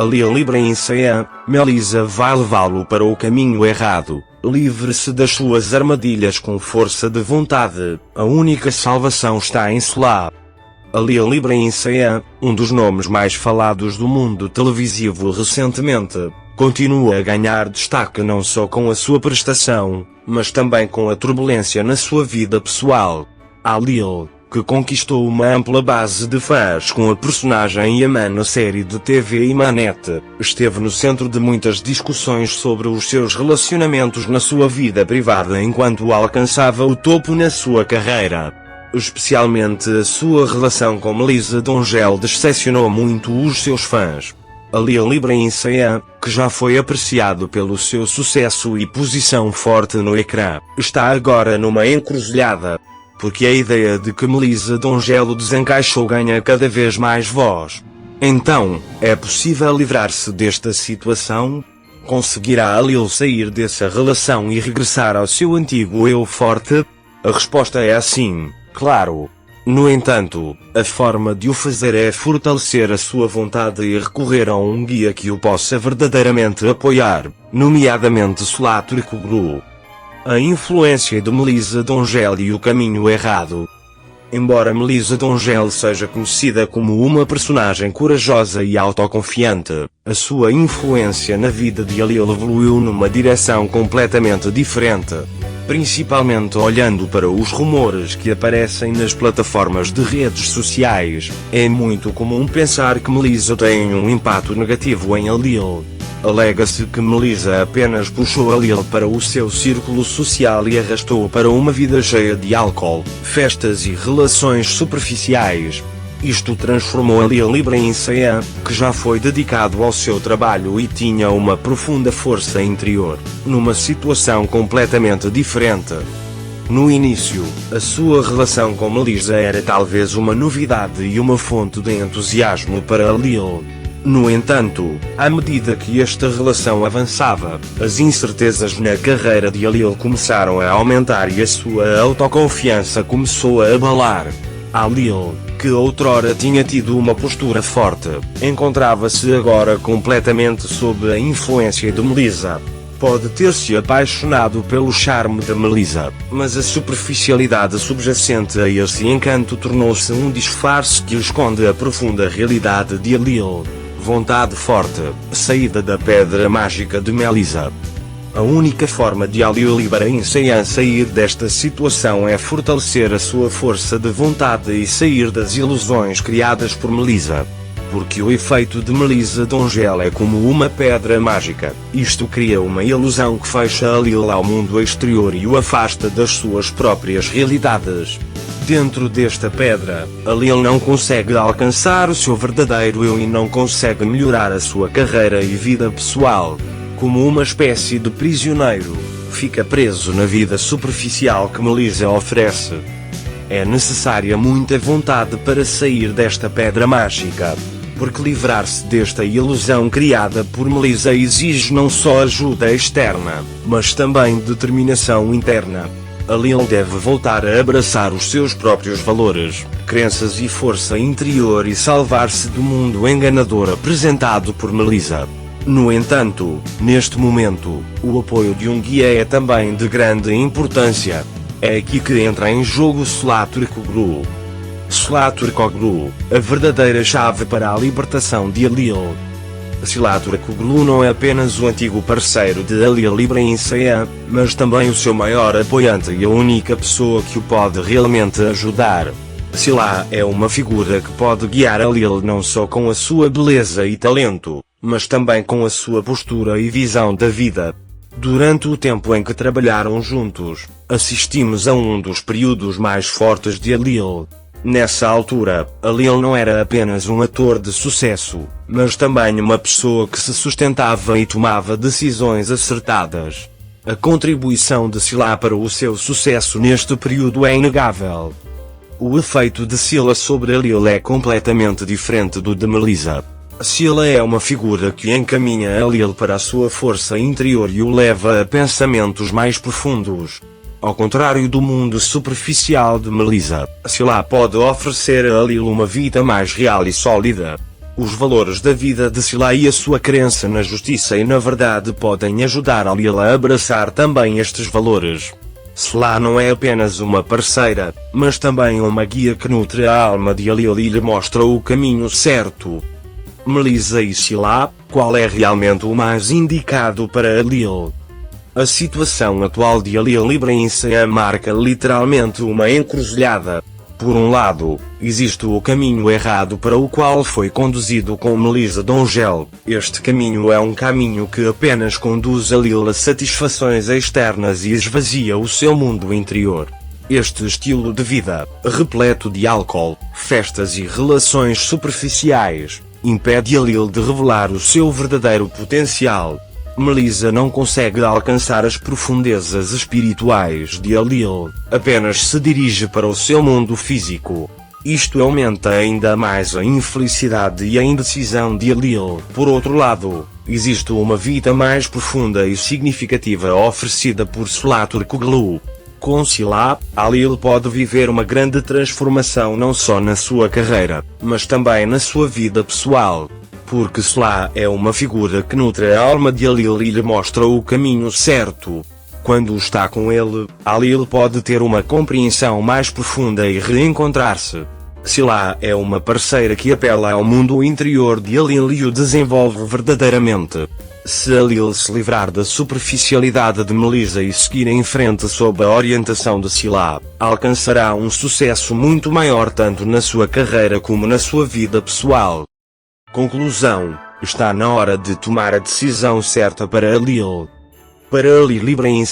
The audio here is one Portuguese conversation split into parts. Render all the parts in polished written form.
Ali a Libra-Inseã, Melissa vai levá-lo para o caminho errado. Livre-se das suas armadilhas com força de vontade. A única salvação está em Salah. Ali a Libra-Inseã, um dos nomes mais falados do mundo televisivo recentemente, continua a ganhar destaque não só com a sua prestação, mas também com a turbulência na sua vida pessoal. Alil, que conquistou uma ampla base de fãs com a personagem Yaman na série de TV Imanete, esteve no centro de muitas discussões sobre os seus relacionamentos na sua vida privada enquanto alcançava o topo na sua carreira. Especialmente a sua relação com Melissa Dongello decepcionou muito os seus fãs. Ali a Libra-Inseã, que já foi apreciado pelo seu sucesso e posição forte no ecrã, está agora numa encruzilhada. Porque a ideia de que Melissa Dongello desencaixou ganha cada vez mais voz. Então, é possível livrar-se desta situação? Conseguirá Alil sair dessa relação e regressar ao seu antigo eu forte? A resposta é sim, claro. No entanto, a forma de o fazer é fortalecer a sua vontade e recorrer a um guia que o possa verdadeiramente apoiar, nomeadamente Salah Turkoglu. A influência de Melissa Dongello e o caminho errado. Embora Melissa Dongello seja conhecida como uma personagem corajosa e autoconfiante, a sua influência na vida de Alil evoluiu numa direção completamente diferente. Principalmente olhando para os rumores que aparecem nas plataformas de redes sociais, é muito comum pensar que Melissa tem um impacto negativo em Alil. Alega-se que Melissa apenas puxou Alil para o seu círculo social e arrastou-o para uma vida cheia de álcool, festas e relações superficiais. Isto transformou Alil Libra-Inseã, que já foi dedicado ao seu trabalho e tinha uma profunda força interior, numa situação completamente diferente. No início, a sua relação com Melissa era talvez uma novidade e uma fonte de entusiasmo para Alil. No entanto, à medida que esta relação avançava, as incertezas na carreira de Alil começaram a aumentar e a sua autoconfiança começou a abalar. Alil, que outrora tinha tido uma postura forte, encontrava-se agora completamente sob a influência de Melissa. Pode ter se apaixonado pelo charme de Melissa, mas a superficialidade subjacente a esse encanto tornou-se um disfarce que esconde a profunda realidade de Alil. Vontade forte, saída da pedra mágica de Melissa. A única forma de Alil Libra-Inseã sair desta situação é fortalecer a sua força de vontade e sair das ilusões criadas por Melissa. Porque o efeito de Melissa Dongello é como uma pedra mágica. Isto cria uma ilusão que fecha Alil ao mundo exterior e o afasta das suas próprias realidades. Dentro desta pedra, Alil não consegue alcançar o seu verdadeiro eu e não consegue melhorar a sua carreira e vida pessoal. Como uma espécie de prisioneiro, fica preso na vida superficial que Melissa oferece. É necessária muita vontade para sair desta pedra mágica, porque livrar-se desta ilusão criada por Melissa exige não só ajuda externa, mas também determinação interna. Alil deve voltar a abraçar os seus próprios valores, crenças e força interior e salvar-se do mundo enganador apresentado por Melissa. No entanto, neste momento, o apoio de um guia é também de grande importância. É aqui que entra em jogo Salah Turkoglu. Salah Turkoglu, a verdadeira chave para a libertação de Alil. Salah Turkoglu não é apenas o antigo parceiro de Alil Libra-Inseã, mas também o seu maior apoiante e a única pessoa que o pode realmente ajudar. Salah é uma figura que pode guiar Alil não só com a sua beleza e talento, mas também com a sua postura e visão da vida. Durante o tempo em que trabalharam juntos, assistimos a um dos períodos mais fortes de Alil. Nessa altura, Alil não era apenas um ator de sucesso, mas também uma pessoa que se sustentava e tomava decisões acertadas. A contribuição de Salah para o seu sucesso neste período é inegável. O efeito de Salah sobre Alil é completamente diferente do de Melissa. Salah é uma figura que encaminha Alil para a sua força interior e o leva a pensamentos mais profundos. Ao contrário do mundo superficial de Melissa, Salah pode oferecer a Alil uma vida mais real e sólida. Os valores da vida de Sila e a sua crença na justiça e na verdade podem ajudar a Lil a abraçar também estes valores. Sila não é apenas uma parceira, mas também uma guia que nutre a alma de Lil e lhe mostra o caminho certo. Melissa e Sila, qual é realmente o mais indicado para Lil? A situação atual de Lil Ibrahim marca literalmente uma encruzilhada. Por um lado, existe o caminho errado para o qual foi conduzido com Melissa Dongel. Este caminho é um caminho que apenas conduz a Lil a satisfações externas e esvazia o seu mundo interior. Este estilo de vida, repleto de álcool, festas e relações superficiais, impede a Lil de revelar o seu verdadeiro potencial. Melissa não consegue alcançar as profundezas espirituais de Lil, apenas se dirige para o seu mundo físico. Isto aumenta ainda mais a infelicidade e a indecisão de Lil. Por outro lado, existe uma vida mais profunda e significativa oferecida por Sila Turkoglu. Com Sila, Lil pode viver uma grande transformação não só na sua carreira, mas também na sua vida pessoal. Porque Sila é uma figura que nutre a alma de Lil e lhe mostra o caminho certo. Quando está com ele, Lil pode ter uma compreensão mais profunda e reencontrar-se. Sila é uma parceira que apela ao mundo interior de Lil e o desenvolve verdadeiramente. Se Lil se livrar da superficialidade de Melissa e seguir em frente sob a orientação de Sila, alcançará um sucesso muito maior tanto na sua carreira como na sua vida pessoal. Conclusão: está na hora de tomar a decisão certa para Lil. Para Lil Ibrahim,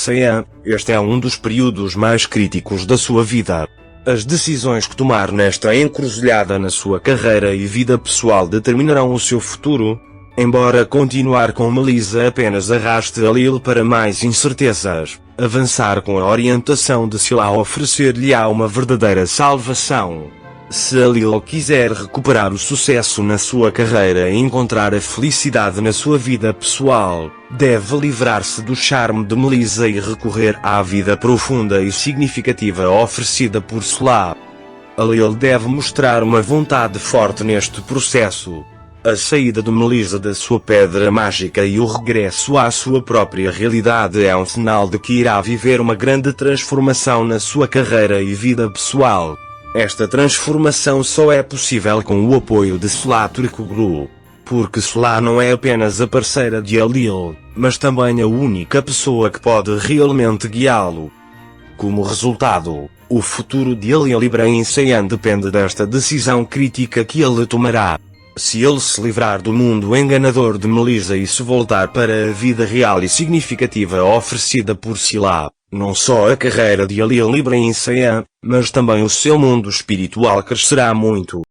este é um dos períodos mais críticos da sua vida. As decisões que tomar nesta encruzilhada na sua carreira e vida pessoal determinarão o seu futuro. Embora continuar com Melissa apenas arraste a Lil para mais incertezas, avançar com a orientação de Sila oferecer-lhe-á uma verdadeira salvação. Se Lil quiser recuperar o sucesso na sua carreira e encontrar a felicidade na sua vida pessoal, deve livrar-se do charme de Melissa e recorrer à vida profunda e significativa oferecida por Sila. Lil deve mostrar uma vontade forte neste processo. A saída de Melissa da sua pedra mágica e o regresso à sua própria realidade é um sinal de que irá viver uma grande transformação na sua carreira e vida pessoal. Esta transformação só é possível com o apoio de Sila Turkoglu. Porque Sila não é apenas a parceira de Lil, mas também a única pessoa que pode realmente guiá-lo. Como resultado, o futuro de Lil Ibrahim depende desta decisão crítica que ele tomará. Se ele se livrar do mundo enganador de Melissa e se voltar para a vida real e significativa oferecida por Sila, não só a carreira de Lil Ibrahim, mas também o seu mundo espiritual crescerá muito.